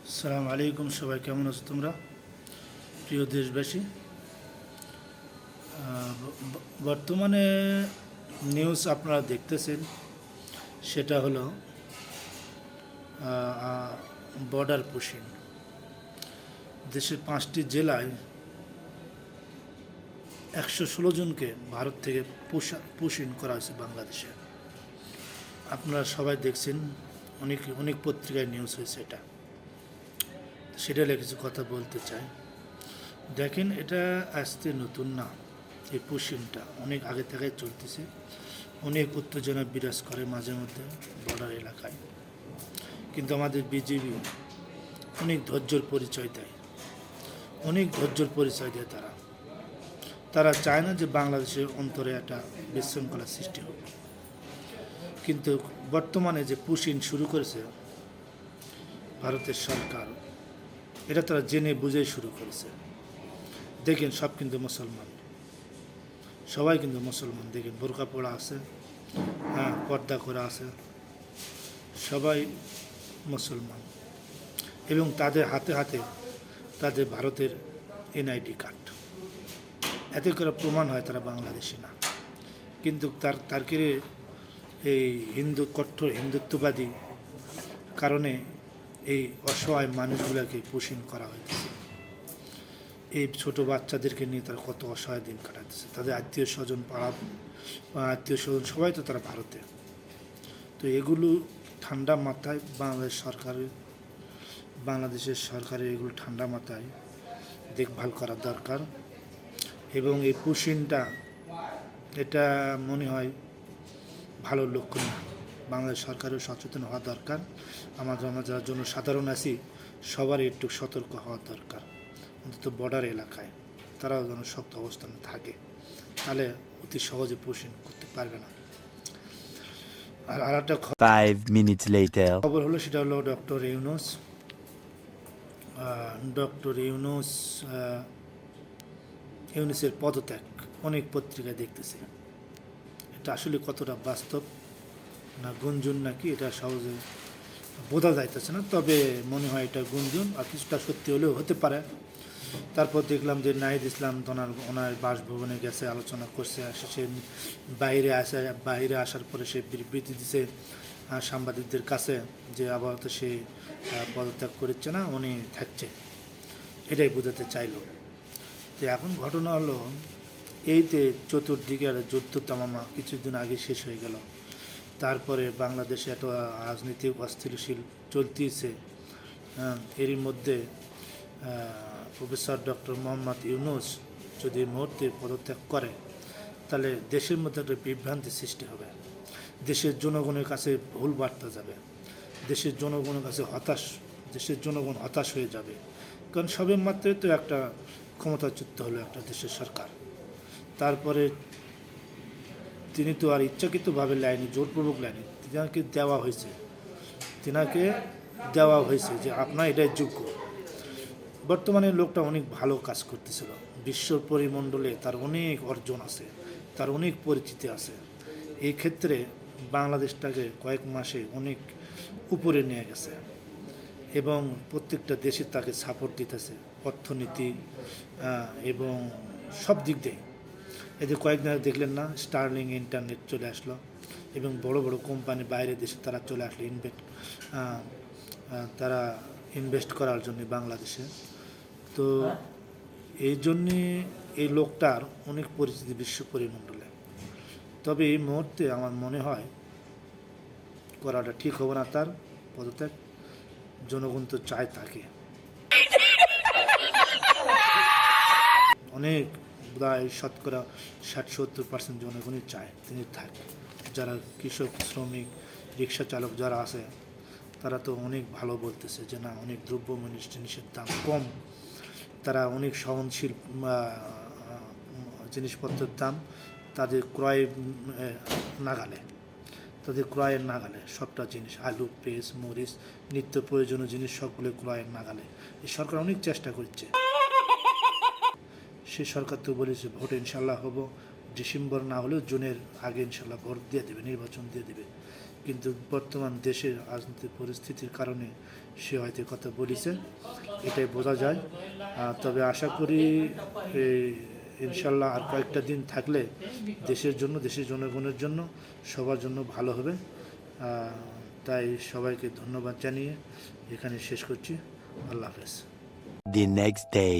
আসসালামু আলাইকুম, সবাই কেমন আছো তোমরা? প্রিয় দেশবাসী, বর্তমানে নিউজ আপনারা দেখতেছেন, সেটা হলো বর্ডার পুশিং। দেশের 5টি জেলায় 116 জনকে ভারত থেকে পুশিং করা হয়েছে বাংলাদেশে। আপনারা সবাই দেখছেন, অনেক অনেক পত্রিকায় নিউজ হয়েছে এটা। সেটা নিয়ে কিছু কথা বলতে চাই। দেখেন, এটা আসতে নতুন না। এই পুশিংটা অনেক আগে থেকে চলতেছে। অনেক উত্তেজনা বিরাজ করে মাঝে মধ্যে বর্ডার এলাকায়, কিন্তু আমাদের বিজেপি অনেক ধৈর্যের পরিচয় দেয়। অনেক ধৈর্যের পরিচয় দেয় তারা। তারা চায় না যে বাংলাদেশের অন্তরে একটা বিশৃঙ্খলা সৃষ্টি হোক। কিন্তু বর্তমানে যে পুশিং শুরু করেছে ভারতের সরকার, এটা তারা জেনে বুঝেই শুরু করেছে। দেখেন, সব কিন্তু মুসলমান, সবাই কিন্তু মুসলমান। দেখেন, বোরকা পরা আছে, হ্যাঁ, পর্দা করা আছে, সবাই মুসলমান। এবং তাদের হাতে হাতে তাদের ভারতের এনআইডি কার্ড। এতে করে প্রমাণ হয় তারা বাংলাদেশি না। কিন্তু তারকে এই কঠোর হিন্দুত্ববাদী কারণে এই অসহায় মানুষগুলোকে পুশিং করা হয়েছে। এই ছোট বাচ্চাদেরকে নিয়ে তারা কত অসহায় দিন কাটাতেছে। তাদের আত্মীয় স্বজন, আত্মীয় স্বজন সবাই তো তারা ভারতে। তো এগুলো ঠান্ডা মাথায় বাংলাদেশের সরকারের এগুলো ঠান্ডা মাথায় দেখভাল করা দরকার। এবং এই পুশিংটা, এটা মনে হয় ভালো লক্ষণ না। বাংলাদেশ সরকারেও সচেতন হওয়া দরকার। আমরা যারা জনসাধারণ আছি, সবারই একটু সতর্ক হওয়া দরকার। অন্তত বর্ডার এলাকায় তারাও যেন শক্ত অবস্থানে থাকে, তাহলে অতি সহজে পুশিং করতে পারবে না। আর একটা 5 minutes later. খবর হলো, সেটা হলো ডক্টর ইউনূসের পদত্যাগ অনেক পত্রিকায় দেখতেছে। এটা আসলে কতটা বাস্তব না গুঞ্জন নাকি, এটা সহজে বোঝা যাইতেছে না। তবে মনে হয় এটা গুঞ্জন, আর কিছুটা সত্যি হলেও হতে পারে। তারপর দেখলাম যে নাহিদ ইসলাম ওনার বাসভবনে গেছে, আলোচনা করছে। সে বাইরে আসার পরে সে বিবৃতি দিছে সাংবাদিকদের কাছে যে আপাতত সে পদত্যাগ করছে না, উনি থাকছে, এটাই বোঝাতে চাইল। তো এখন ঘটনা হলো, এইতে চতুর্দিকে একটা যুদ্ধ তামামা কিছুদিন আগে শেষ হয়ে গেল। তারপরে বাংলাদেশে একটা রাজনৈতিক অস্থিতিশীল চলতেছে। এরই মধ্যে প্রফেসর ডক্টর মোহাম্মদ ইউনূস যদি মুহূর্তে পদত্যাগ করে, তাহলে দেশের মধ্যে একটা বিভ্রান্তি সৃষ্টি হবে। দেশের জনগণের কাছে ভুল বার্তা যাবে। দেশের জনগণ হতাশ হয়ে যাবে। কারণ সবে মাত্রই তো একটা ক্ষমতাচ্যুত হলো একটা দেশের সরকার। তারপরে তিনি তো আর ইচ্ছাকৃতভাবে লাইনি, জোরপূর্বক লাইনি, তিনাকে দেওয়া হয়েছে যে আপনার এটাই যোগ্য। বর্তমানে লোকটা অনেক ভালো কাজ করতেছিল। বিশ্ব পরিমণ্ডলে তার অনেক অর্জন আছে, তার অনেক পরিচিতি আছে। এই ক্ষেত্রে বাংলাদেশটাকে কয়েক মাসে অনেক উপরে নিয়ে গেছে এবং প্রত্যেকটা দেশে তাকে সাপোর্ট দিতেছে, অর্থনীতি এবং সব দিক দিয়ে। এদের কয়েকদিন দেখলেন না, স্টারলিং ইন্টারনেট চলে আসলো এবং বড় বড় কোম্পানি বাইরের দেশে তারা চলে আসলো তারা ইনভেস্ট করার জন্য বাংলাদেশে। তো এই জন্যে এই লোকটার অনেক পরিচিতি বিশ্ব পরিমণ্ডলে। তবে এই মুহূর্তে আমার মনে হয় করাটা ঠিক হবে না তার পদত্যাগ। জনগণ তো চায় তাকে, অনেক প্রায় শতকরা 60-70% জনগণই চায় তিনি থাকে। যারা কৃষক, শ্রমিক, রিক্সা চালক যারা আছে, তারা তো অনেক ভালো বলতেছে যে না, অনেক দ্রব্যমূল্য জিনিসের দাম কম, তারা অনেক সহনশীল জিনিসপত্রের দাম তাদের ক্রয়ের নাগালে সবটা জিনিস, আলু, পেঁয়াজ, মরিচ, নিত্য প্রয়োজনীয় জিনিস সবগুলো ক্রয়ের নাগালে। এই সরকার অনেক চেষ্টা করছে। সে সরকার তো বলেছে ভোট ইনশাল্লাহ হবো, ডিসেম্বর না হলেও জুনের আগে ইনশাল্লাহ ভোট দিয়ে দেবে, নির্বাচন দিয়ে দেবে। কিন্তু বর্তমান দেশের রাজনৈতিক পরিস্থিতির কারণে সে হয়তো কথা বলেছে, এটাই বোঝা যায়। তবে আশা করি এই ইনশাল্লাহ আর কয়েকটা দিন থাকলে দেশের জন্য, দেশের জনগণের জন্য, সবার জন্য ভালো হবে। তাই সবাইকে ধন্যবাদ জানিয়ে এখানে শেষ করছি। আল্লাহ হাফেজ। The next day.